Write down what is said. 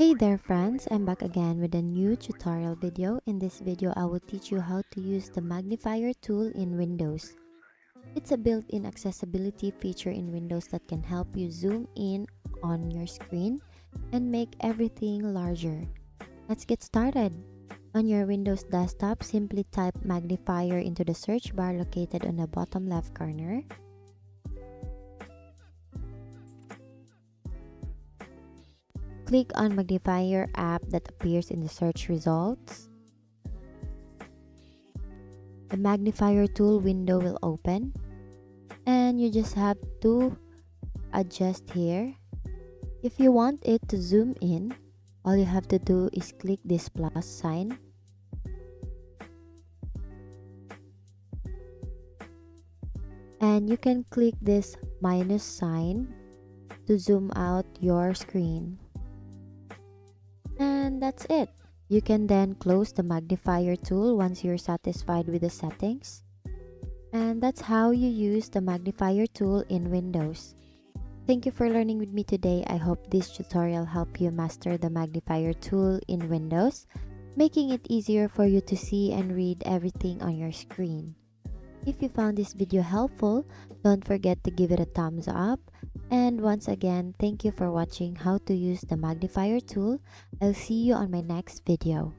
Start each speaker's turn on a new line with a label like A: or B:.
A: Hey there friends, I'm back again with a new tutorial video. In this video, I will teach you how to use the magnifier tool in Windows. It's a built-in accessibility feature in Windows that can help you zoom in on your screen and make everything larger. Let's get started. On your Windows desktop, simply type magnifier into the search bar located on the bottom left corner. Click on magnifier app that appears in the search results. The magnifier tool window will open and you just have to adjust here. If you want it to zoom in, all you have to do is click this plus sign. And you can click this minus sign to zoom out your screen. And that's it. You can then close the magnifier tool once you're satisfied with the settings. And that's how you use the magnifier tool in Windows. Thank you for learning with me today. I hope this tutorial helped you master the magnifier tool in Windows, making it easier for you to see and read everything on your screen. If you found this video helpful, don't forget to give it a thumbs up. And once again, thank you for watching how to use the magnifier tool. I'll see you on my next video.